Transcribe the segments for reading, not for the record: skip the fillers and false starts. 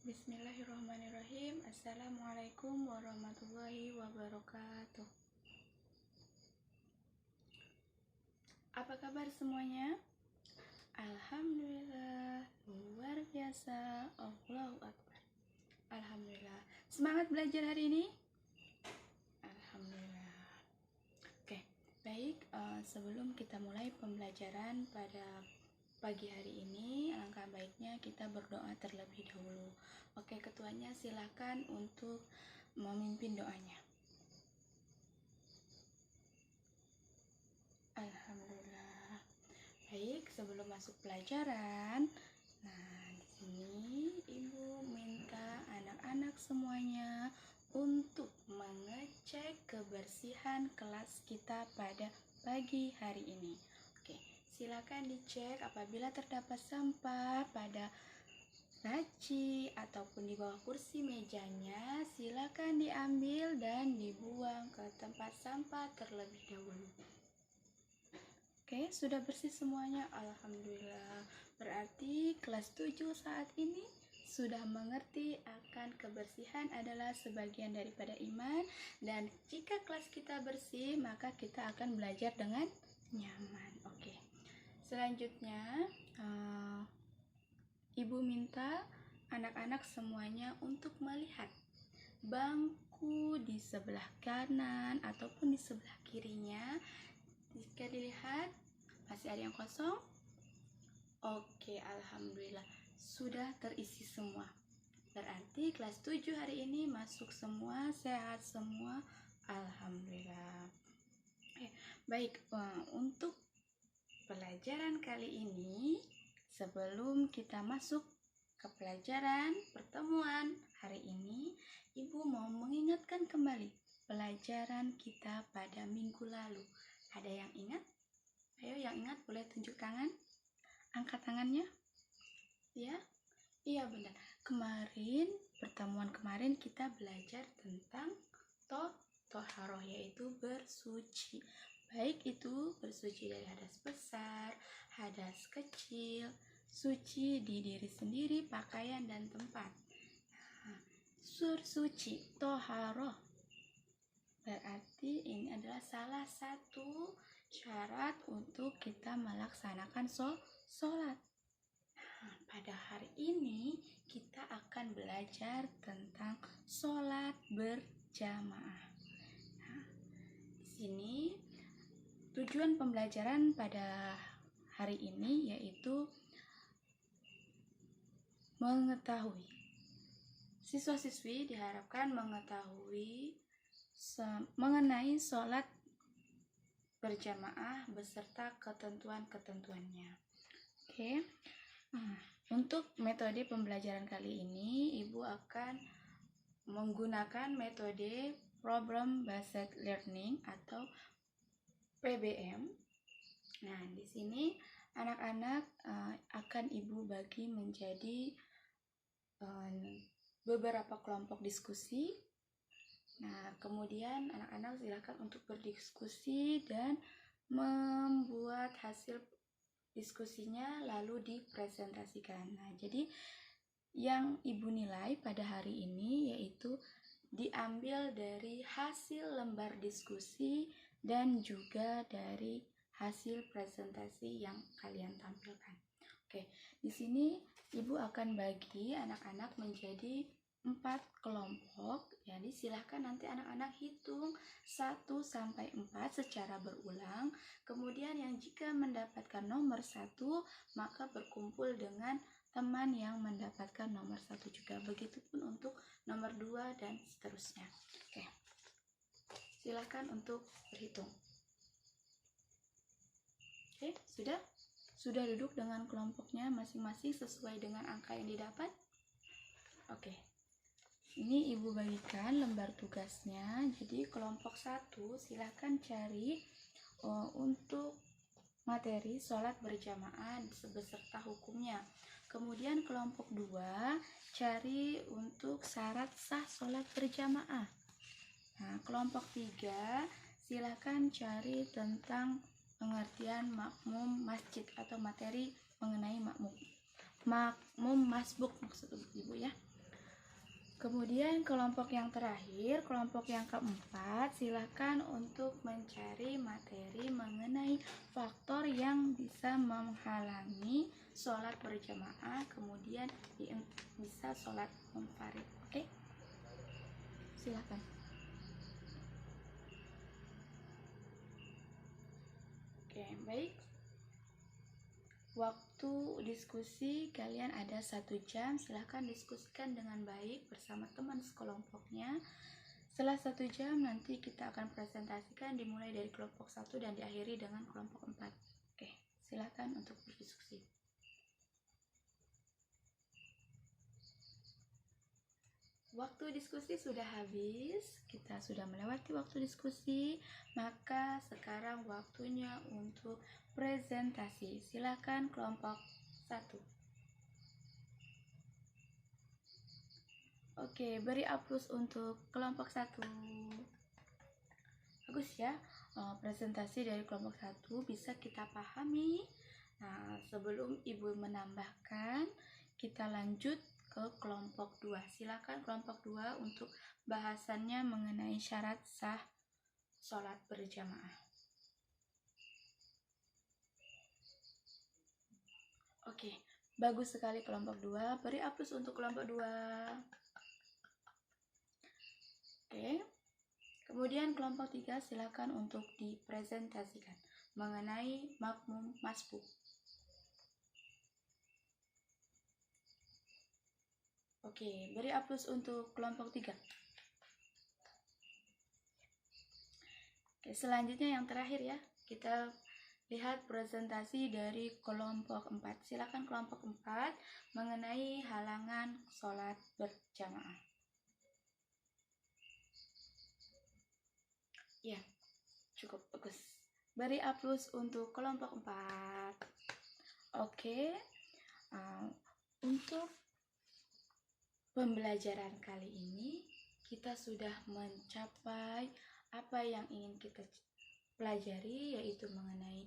Bismillahirrahmanirrahim. Assalamualaikum warahmatullahi wabarakatuh. Apa kabar semuanya? Alhamdulillah, luar biasa. Allahu Akbar. Alhamdulillah. Semangat belajar hari ini? Alhamdulillah. Oke, baik. Sebelum kita mulai pembelajaran pada pagi hari ini, alangkah baiknya kita berdoa terlebih dahulu. Oke, ketuanya silakan untuk memimpin doanya. Alhamdulillah. Baik, sebelum masuk pelajaran, nah di sini Ibu minta anak-anak semuanya untuk mengecek kebersihan kelas kita pada pagi hari ini. Oke, silakan dicek apabila terdapat sampah pada laci ataupun di bawah kursi mejanya, silakan diambil dan dibuang ke tempat sampah terlebih dahulu. Oke, sudah bersih semuanya. Alhamdulillah. Berarti kelas 7 saat ini sudah mengerti akan kebersihan adalah sebagian daripada iman, dan jika kelas kita bersih, maka kita akan belajar dengan nyaman. Oke. Selanjutnya, Ibu minta anak-anak semuanya untuk melihat bangku di sebelah kanan ataupun di sebelah kirinya. Jika dilihat masih ada yang kosong. Oke, alhamdulillah sudah terisi semua. Berarti kelas 7 hari ini masuk semua, sehat semua. Alhamdulillah. Baik, untuk pelajaran kali ini, sebelum kita masuk ke pelajaran pertemuan hari ini, Ibu mau mengingatkan kembali pelajaran kita pada minggu lalu. Ada yang ingat? Ayo yang ingat boleh tunjuk tangan. Angkat tangannya. Ya? Iya benar. Pertemuan kemarin kita belajar tentang toharoh, yaitu bersuci. Baik itu bersuci dari hadas besar, hadas kecil, suci di diri sendiri, pakaian dan tempat. Suci, toharoh. Berarti ini adalah salah satu syarat untuk kita melaksanakan sholat. Nah, pada hari ini kita akan belajar tentang sholat berjamaah. Nah, di sini tujuan pembelajaran pada hari ini yaitu mengetahui. Siswa-siswi diharapkan mengetahui mengenai sholat berjamaah beserta ketentuan-ketentuannya. Oke. Untuk metode pembelajaran kali ini, Ibu akan menggunakan metode Problem Based Learning atau PBM. Nah, di sini anak-anak akan Ibu bagi menjadi beberapa kelompok diskusi. Nah, kemudian anak-anak silakan untuk berdiskusi dan membuat hasil diskusinya lalu dipresentasikan. Nah, jadi yang Ibu nilai pada hari ini yaitu diambil dari hasil lembar diskusi dan juga dari hasil presentasi yang kalian tampilkan. Oke, di sini Ibu akan bagi anak-anak menjadi 4 kelompok. Jadi silahkan nanti anak-anak hitung 1 sampai 4 secara berulang. Kemudian yang jika mendapatkan nomor 1, maka berkumpul dengan teman yang mendapatkan nomor 1 juga. Begitupun untuk nomor 2 dan seterusnya. Oke. Silahkan untuk berhitung. Oke, sudah duduk dengan kelompoknya masing-masing sesuai dengan angka yang didapat? Oke. Ini Ibu bagikan lembar tugasnya. Jadi kelompok 1 silahkan cari untuk materi sholat berjamaah beserta hukumnya. Kemudian kelompok 2 cari untuk syarat sah sholat berjamaah. Nah, kelompok 3 silahkan cari tentang pengertian makmum masjid atau materi mengenai makmum masbuk maksud Ibu ya. Kemudian kelompok yang terakhir, kelompok yang keempat, silakan untuk mencari materi mengenai faktor yang bisa menghalangi sholat berjamaah, kemudian bisa sholat munfarid. Oke? Silakan. Oke, baik. Waktu diskusi kalian ada 1 jam, silahkan diskusikan dengan baik bersama teman sekelompoknya. Setelah 1 jam nanti kita akan presentasikan dimulai dari kelompok 1 dan diakhiri dengan kelompok 4. Oke, silahkan untuk berdiskusi. Waktu diskusi sudah habis, kita sudah melewati waktu diskusi, maka sekarang waktunya untuk presentasi. Silakan kelompok 1. Oke, beri aplaus untuk kelompok 1. Bagus ya, presentasi dari kelompok 1 bisa kita pahami. Nah, sebelum Ibu menambahkan, kita lanjut ke kelompok 2. Silakan kelompok 2 untuk bahasannya mengenai syarat sah sholat berjamaah. Oke, bagus sekali kelompok 2. Beri aplaus untuk kelompok 2. Oke. Kemudian kelompok 3 silakan untuk dipresentasikan mengenai makmum masbuk. Oke, beri aplaus untuk kelompok 3. Oke, selanjutnya yang terakhir ya. Kita lihat presentasi dari kelompok 4. Silakan kelompok 4 mengenai halangan sholat berjamaah. Ya, cukup bagus. Beri aplaus untuk kelompok 4. Oke, untuk pembelajaran kali ini kita sudah mencapai apa yang ingin kita pelajari, yaitu mengenai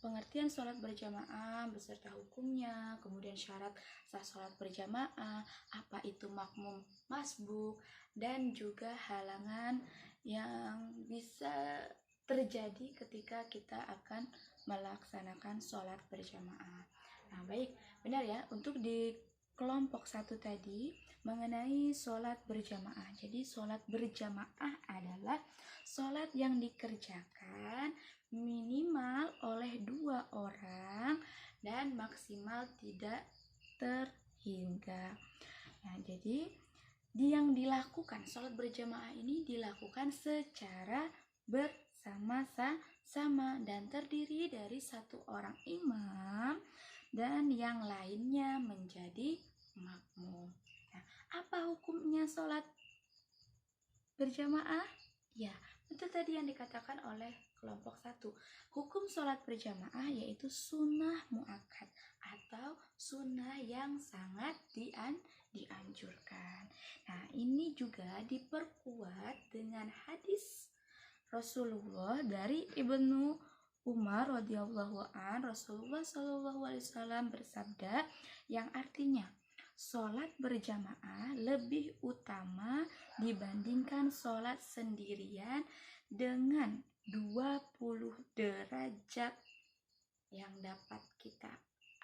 pengertian sholat berjamaah beserta hukumnya, kemudian syarat sah sholat berjamaah, apa itu makmum masbuk, dan juga halangan yang bisa terjadi ketika kita akan melaksanakan sholat berjamaah. Nah, baik, benar ya, untuk di kelompok 1 tadi mengenai sholat berjamaah. Jadi sholat berjamaah adalah sholat yang dikerjakan minimal oleh 2 orang dan maksimal tidak terhingga. Nah, jadi yang dilakukan sholat berjamaah ini dilakukan secara bersama-sama dan terdiri dari 1 orang imam dan yang lainnya menjadi makmum. Nah, apa hukumnya sholat berjamaah? Ya, itu tadi yang dikatakan oleh kelompok 1. Hukum sholat berjamaah yaitu sunnah muakkad atau sunnah yang sangat dianjurkan. Nah, ini juga diperkuat dengan hadis Rasulullah dari Ibnu Umar radhiyallahu an. Rasulullah shallallahu alaihi wasallam bersabda yang artinya sholat berjamaah lebih utama dibandingkan sholat sendirian dengan 20 derajat yang dapat kita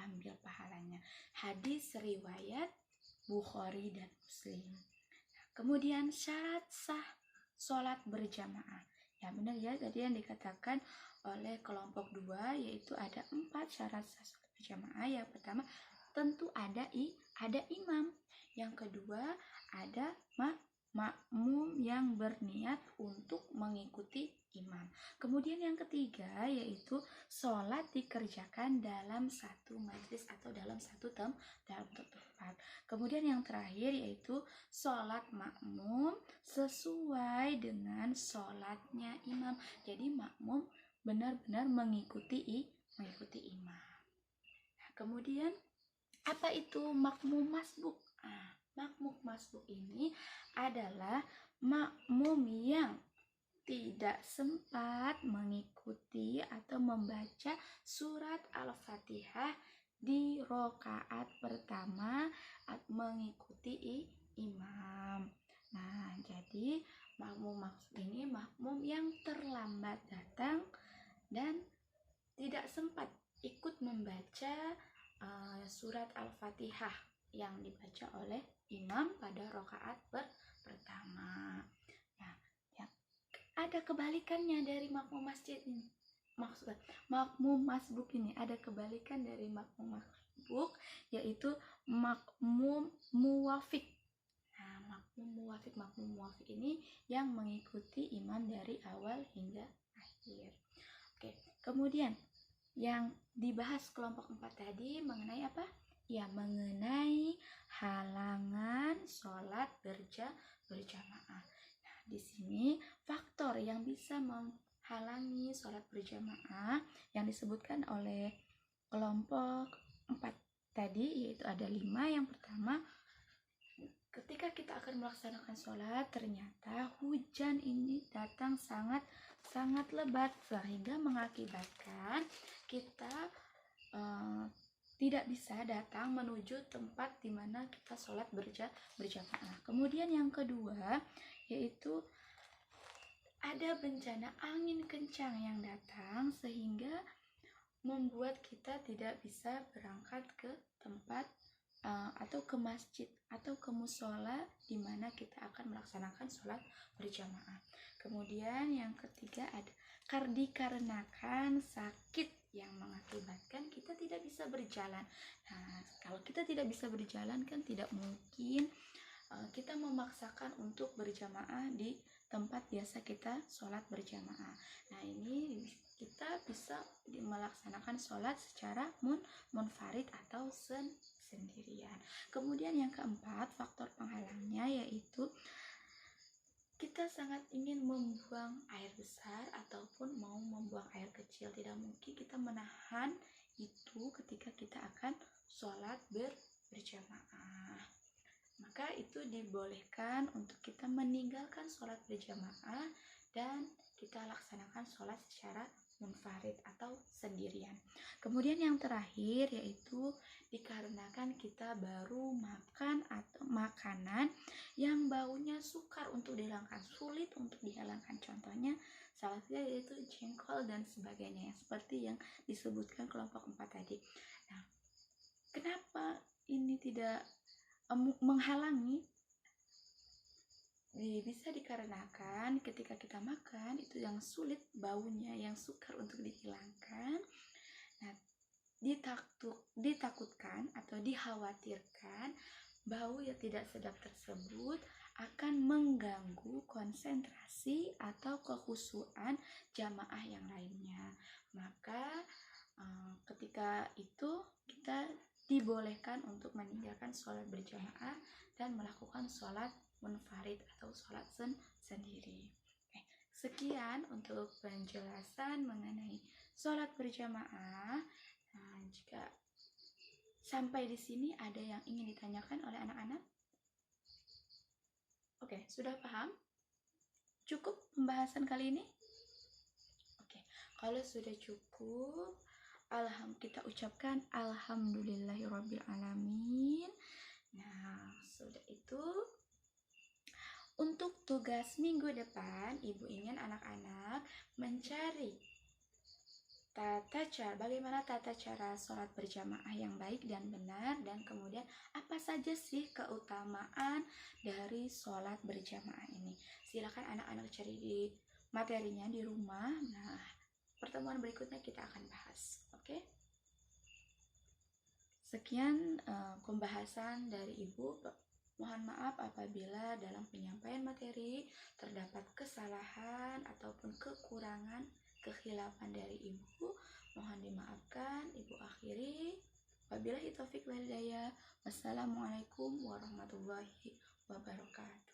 ambil pahalanya. Hadis riwayat Bukhari dan Muslim. Kemudian syarat sah sholat berjamaah. Ya, benar ya, tadi yang dikatakan oleh kelompok 2 yaitu ada 4 syarat sah sholat berjamaah. Yang pertama tentu ada imam. Yang kedua ada makmum yang berniat untuk mengikuti imam. Kemudian yang ketiga yaitu sholat dikerjakan dalam satu majlis atau dalam satu tempat. Kemudian yang terakhir yaitu sholat makmum sesuai dengan sholatnya imam. Jadi makmum benar-benar mengikuti imam. Nah, kemudian apa itu makmum masbuk? Makmum masbuk ini adalah makmum yang tidak sempat mengikuti atau membaca surat Al-Fatihah di rakaat pertama mengikuti imam. Nah, jadi makmum maksud ini makmum yang terlambat datang dan tidak sempat ikut membaca surat Al-Fatihah yang dibaca oleh imam pada rakaat pertama. Nah, ya, ada kebalikannya dari makmum masjid ini. Maksudnya makmum masbuk ini ada kebalikan dari makmum masbuk, yaitu makmum muwafiq. Nah, makmum muwafiq ini yang mengikuti imam dari awal hingga akhir. Oke, kemudian yang dibahas kelompok 4 tadi mengenai apa? Ya, mengenai halangan sholat berjamaah. Nah, di sini faktor yang bisa menghalangi sholat berjamaah yang disebutkan oleh kelompok 4 tadi, yaitu ada 5. Yang pertama, ketika kita akan melaksanakan sholat, ternyata hujan ini datang sangat lebat sehingga mengakibatkan kita tidak bisa datang menuju tempat di mana kita sholat berjamaah. Kemudian yang kedua, yaitu ada bencana angin kencang yang datang sehingga membuat kita tidak bisa berangkat ke tempat atau ke masjid atau ke musola di mana kita akan melaksanakan sholat berjamaah. Kemudian yang ketiga ada dikarenakan sakit yang mengakibatkan kita tidak bisa berjalan. Nah, kalau kita tidak bisa berjalan kan tidak mungkin kita memaksakan untuk berjamaah di tempat biasa kita sholat berjamaah. Nah, ini kita bisa melaksanakan sholat secara munfarid atau sendirian. Kemudian yang keempat, faktor penghalangnya yaitu kita sangat ingin membuang air besar ataupun mau membuang air kecil. Tidak mungkin kita menahan itu ketika kita akan sholat berjamaah. Maka itu dibolehkan untuk kita meninggalkan sholat berjamaah dan kita laksanakan sholat secara munfarid atau sendirian. Kemudian yang terakhir yaitu dikarenakan kita baru makan atau makanan yang baunya sukar untuk dihilangkan, sulit untuk dihilangkan. Contohnya salah satunya yaitu jengkol dan sebagainya, seperti yang disebutkan kelompok 4 tadi. Nah, kenapa ini tidak menghalangi? Bisa dikarenakan ketika kita makan itu yang sulit baunya, yang sukar untuk dihilangkan. Nah, ditakutkan atau dikhawatirkan bau yang tidak sedap tersebut akan mengganggu konsentrasi atau kekhusyuan jamaah yang lainnya. Maka ketika itu kita dibolehkan untuk meninggalkan sholat berjamaah dan melakukan sholat munfarid atau sholat sendiri. Sekian untuk penjelasan mengenai sholat berjamaah. Nah, jika sampai di sini ada yang ingin ditanyakan oleh anak-anak? Oke, sudah paham? Cukup pembahasan kali ini? Oke, kalau sudah cukup, kita ucapkan alhamdulillahirrabbilalamin. Nah, sudah itu untuk tugas minggu depan, Ibu ingin anak-anak mencari bagaimana tata cara sholat berjamaah yang baik dan benar, dan kemudian apa saja sih keutamaan dari sholat berjamaah ini. Silakan anak-anak cari di materinya di rumah. Nah, pertemuan berikutnya kita akan bahas. Oke? Sekian pembahasan dari Ibu. Mohon maaf apabila dalam penyampaian materi terdapat kesalahan ataupun kekurangan, kekhilafan dari Ibu. Mohon dimaafkan. Ibu akhiri. Wabillahi taufiq wal hidayah. Wassalamualaikum warahmatullahi wabarakatuh.